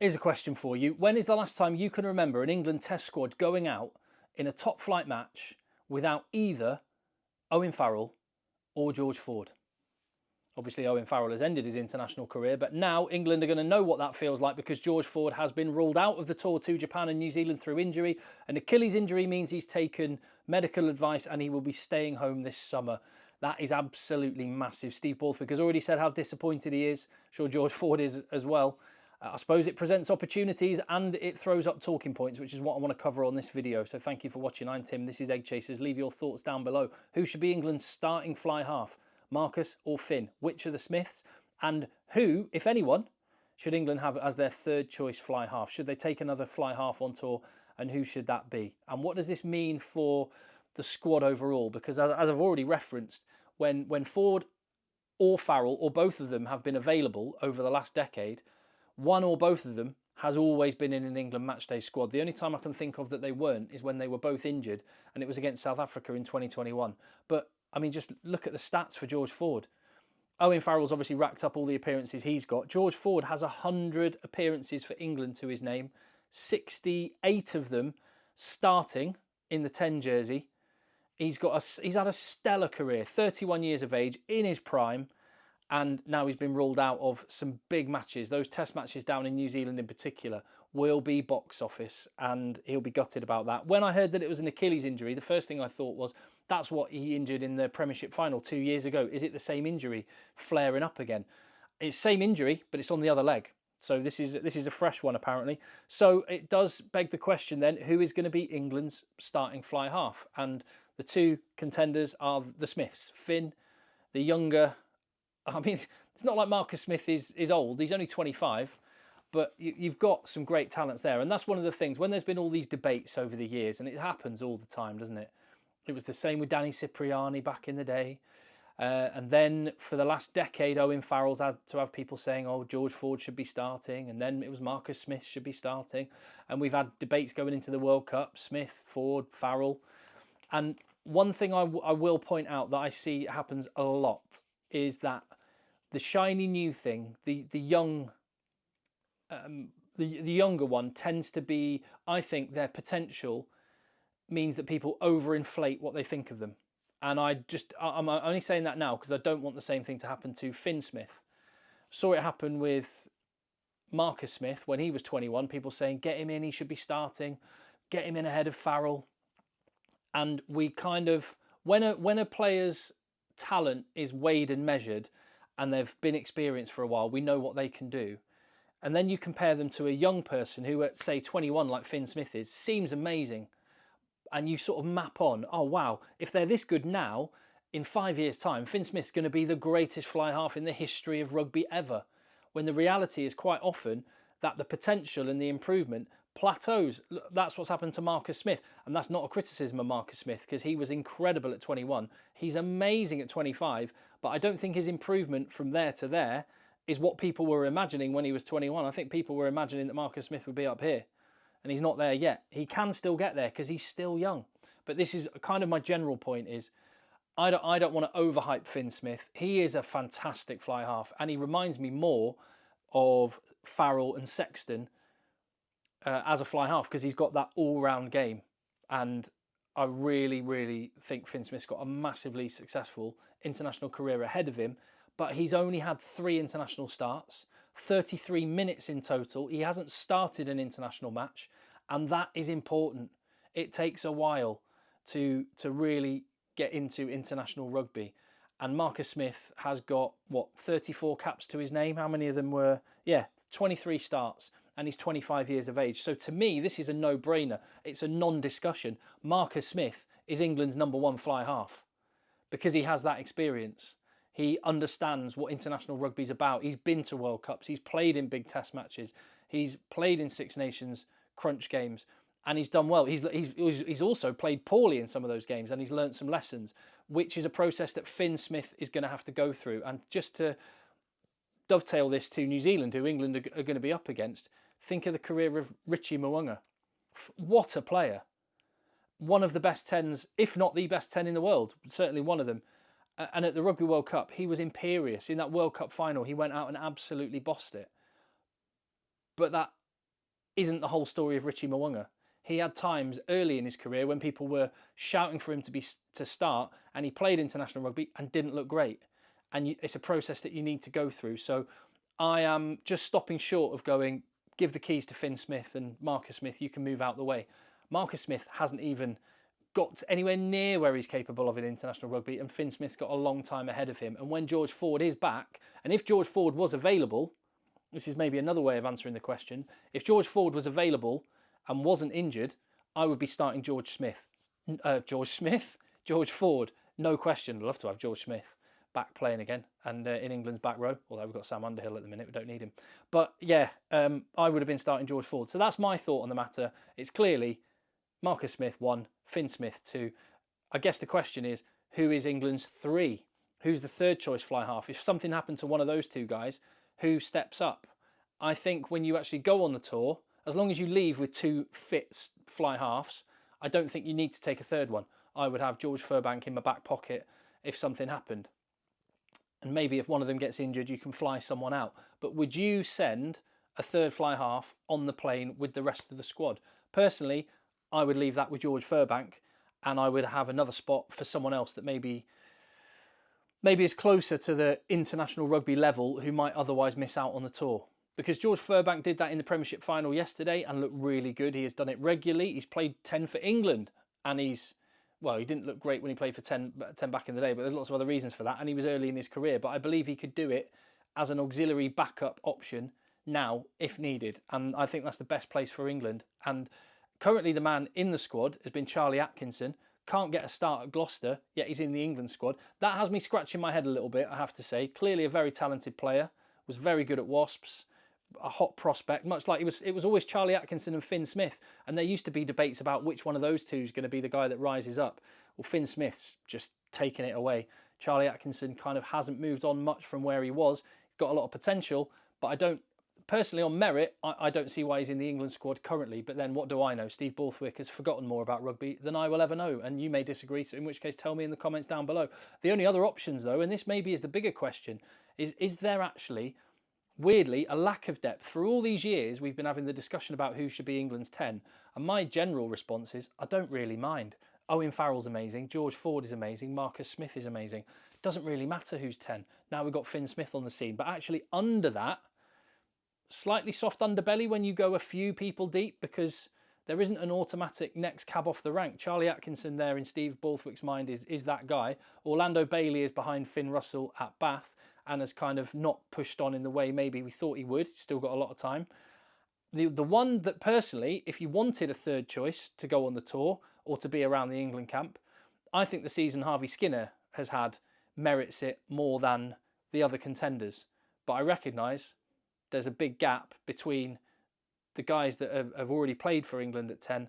Here's a question for you. When is the last time you can remember an England Test squad going out in a top flight match without either Owen Farrell or George Ford? Obviously, Owen Farrell has ended his international career, but now England are going to know what that feels like because George Ford has been ruled out of the tour to Japan and New Zealand through injury. An Achilles injury means he's taken medical advice and he will be staying home this summer. That is absolutely massive. Steve Borthwick has already said how disappointed he is. Sure, George Ford is as well. I suppose it presents opportunities and it throws up talking points, which is what I want to cover on this video. So thank you for watching. I'm Tim. This is Egg Chasers. Leave your thoughts down below. Who should be England's starting fly half? Marcus or Finn? Which are the Smiths? And who, if anyone, should England have as their third choice fly half? Should they take another fly half on tour? And who should that be? And what does this mean for the squad overall? Because as I've already referenced, when Ford or Farrell or both of them have been available over the last decade, one or both of them has always been in an England matchday squad. The only time I can think of that they weren't is when they were both injured, and it was against South Africa in 2021. But, I mean, just look at the stats for George Ford. Owen Farrell's obviously racked up all the appearances he's got. George Ford has 100 appearances for England to his name, 68 of them starting in the 10 jersey. He's had a stellar career, 31 years of age, in his prime, and now he's been ruled out of some big matches. Those test matches down in New Zealand in particular will be box office, and he'll be gutted about that. When I heard that it was an Achilles injury, the first thing I thought was, that's what he injured in the Premiership final 2 years ago. Is it the same injury flaring up again? It's same injury, but it's on the other leg. So this is a fresh one, apparently. So it does beg the question then, who is going to be England's starting fly half? And the two contenders are the Smiths. Finn, the younger... I mean, it's not like Marcus Smith is old. He's only 25, but you've got some great talents there. And that's one of the things, when there's been all these debates over the years, and it happens all the time, doesn't it? It was the same with Danny Cipriani back in the day. And then for the last decade, Owen Farrell's had to have people saying, oh, George Ford should be starting. And then it was Marcus Smith should be starting. And we've had debates going into the World Cup, Smith, Ford, Farrell. And one thing I will point out that I see happens a lot is that the shiny new thing, the younger one tends to be, I think their potential means that people overinflate what they think of them. And I'm only saying that now because I don't want the same thing to happen to Finn Smith. Saw it happen with Marcus Smith when he was 21, people saying, get him in, he should be starting, get him in ahead of Farrell. And we kind of, when a player's talent is weighed and measured and they've been experienced for a while, we know what they can do. And then you compare them to a young person who at say 21 like Finn Smith is, seems amazing, and you sort of map on, oh wow, if they're this good now, in 5 years time Finn Smith's going to be the greatest fly half in the history of rugby ever, when the reality is quite often that the potential and the improvement plateaus. That's what's happened to Marcus Smith, and that's not a criticism of Marcus Smith because he was incredible at 21. He's amazing at 25, but I don't think his improvement from there to there is what people were imagining when he was 21. I think people were imagining that Marcus Smith would be up here, and he's not there yet. He can still get there because he's still young. But this is kind of my general point is, I don't want to overhype Finn Smith. He is a fantastic fly half, and he reminds me more of Farrell and Sexton as a fly half because he's got that all-round game. And I really, really think Finn Smith's got a massively successful international career ahead of him, but he's only had 3 international starts, 33 minutes in total. He hasn't started an international match, and that is important. It takes a while to really get into international rugby. And Marcus Smith has got, what, 34 caps to his name? How many of them were? Yeah, 23 starts, and he's 25 years of age. So to me, this is a no-brainer. It's a non-discussion. Marcus Smith is England's #1 fly half because he has that experience. He understands what international rugby's about. He's been to World Cups. He's played in big test matches. He's played in Six Nations crunch games, and he's done well. He's also played poorly in some of those games, and he's learnt some lessons, which is a process that Finn Smith is going to have to go through. And just to dovetail this to New Zealand, who England are going to be up against, think of the career of Richie Mo'unga. What a player. One of the best 10s, if not the best 10 in the world, certainly one of them. And at the Rugby World Cup, he was imperious. In that World Cup final, he went out and absolutely bossed it. But that isn't the whole story of Richie Mwanga. He had times early in his career when people were shouting for him to start, and he played international rugby and didn't look great. And it's a process that you need to go through. So I am just stopping short of going, give the keys to Finn Smith and Marcus Smith, you can move out the way. Marcus Smith hasn't even got anywhere near where he's capable of in international rugby, and Finn Smith's got a long time ahead of him. And when George Ford is back, and if George Ford was available, this is maybe another way of answering the question, if George Ford was available and wasn't injured, I would be starting George Ford, no question. I'd love to have George Smith back playing again and in England's back row, although we've got Sam Underhill at the minute, we don't need him. But yeah, I would have been starting George Ford. So that's my thought on the matter. It's clearly Marcus Smith 1, Finn Smith 2. I guess the question is, who is England's 3? Who's the third choice fly half? If something happened to one of those two guys, who steps up? I think when you actually go on the tour, as long as you leave with 2 fit fly halves, I don't think you need to take a third one. I would have George Furbank in my back pocket if something happened. And maybe if one of them gets injured, you can fly someone out. But would you send a third fly half on the plane with the rest of the squad? Personally, I would leave that with George Furbank, and I would have another spot for someone else that maybe is closer to the international rugby level who might otherwise miss out on the tour. Because George Furbank did that in the Premiership final yesterday and looked really good. He has done it regularly. He's played 10 for England, and he didn't look great when he played for 10 back in the day, but there's lots of other reasons for that, and he was early in his career. But I believe he could do it as an auxiliary backup option now, if needed. And I think that's the best place for England. And currently the man in the squad has been Charlie Atkinson. Can't get a start at Gloucester, yet he's in the England squad. That has me scratching my head a little bit, I have to say. Clearly a very talented player, was very good at Wasps, a hot prospect, much like it was always Charlie Atkinson and Finn Smith, and there used to be debates about which one of those two is going to be the guy that rises up. Well, Finn Smith's just taken it away. Charlie Atkinson kind of hasn't moved on much from where he was. He's got a lot of potential, but I don't, personally on merit, I don't see why he's in the England squad currently. But then what do I know? Steve Borthwick has forgotten more about rugby than I will ever know, and you may disagree, so in which case tell me in the comments down below. The only other options though, and this maybe is the bigger question, is there actually, weirdly, a lack of depth? For all these years we've been having the discussion about who should be England's 10, and my general response is I don't really mind. Owen Farrell's amazing, George Ford is amazing, Marcus Smith is amazing. Doesn't really matter who's 10. Now we've got Finn Smith on the scene, but actually under that, slightly soft underbelly when you go a few people deep, because there isn't an automatic next cab off the rank. Charlie Atkinson there in Steve Borthwick's mind is that guy. Orlando Bailey is behind Finn Russell at Bath and has kind of not pushed on in the way maybe we thought he would. He's still got a lot of time. The one that personally, if you wanted a third choice to go on the tour or to be around the England camp, I think the season Harvey Skinner has had merits it more than the other contenders. But I recognise there's a big gap between the guys that have already played for England at 10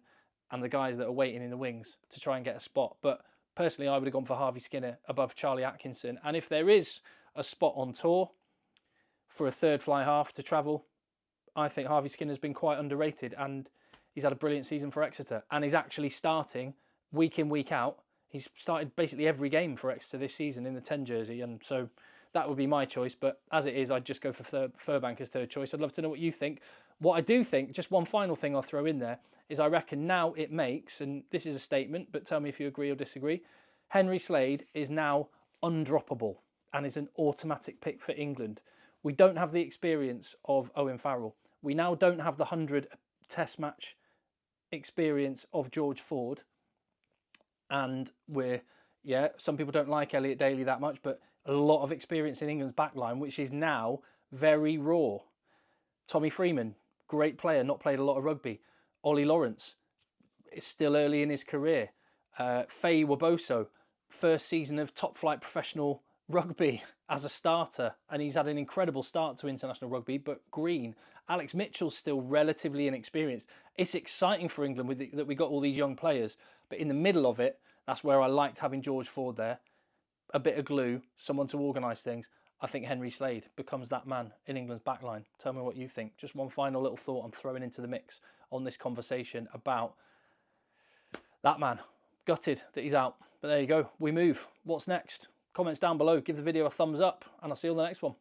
and the guys that are waiting in the wings to try and get a spot. But personally, I would have gone for Harvey Skinner above Charlie Atkinson. And if there is a spot on tour for a third fly half to travel, I think Harvey Skinner's been quite underrated, and he's had a brilliant season for Exeter, and he's actually starting week in, week out. He's started basically every game for Exeter this season in the 10 jersey, and so that would be my choice. But as it is, I'd just go for Furbank as third choice. I'd love to know what you think. What I do think, just one final thing I'll throw in there, is I reckon now it makes, and this is a statement, but tell me if you agree or disagree, Henry Slade is now undroppable and is an automatic pick for England. We don't have the experience of Owen Farrell. We now don't have the 100 test match experience of George Ford. And some people don't like Elliot Daly that much, but a lot of experience in England's backline, which is now very raw. Tommy Freeman, great player, not played a lot of rugby. Ollie Lawrence is still early in his career. Faye Waboso, first season of top flight professional rugby as a starter, and he's had an incredible start to international rugby, but green. Alex Mitchell's still relatively inexperienced. It's exciting for England that we got all these young players, but in the middle of it, that's where I liked having George Ford there. A bit of glue, someone to organise things. I think Henry Slade becomes that man in England's backline. Tell me what you think. Just one final little thought I'm throwing into the mix on this conversation about that man. Gutted that he's out, but there you go. We move. What's next? Comments down below. Give the video a thumbs up, and I'll see you on the next one.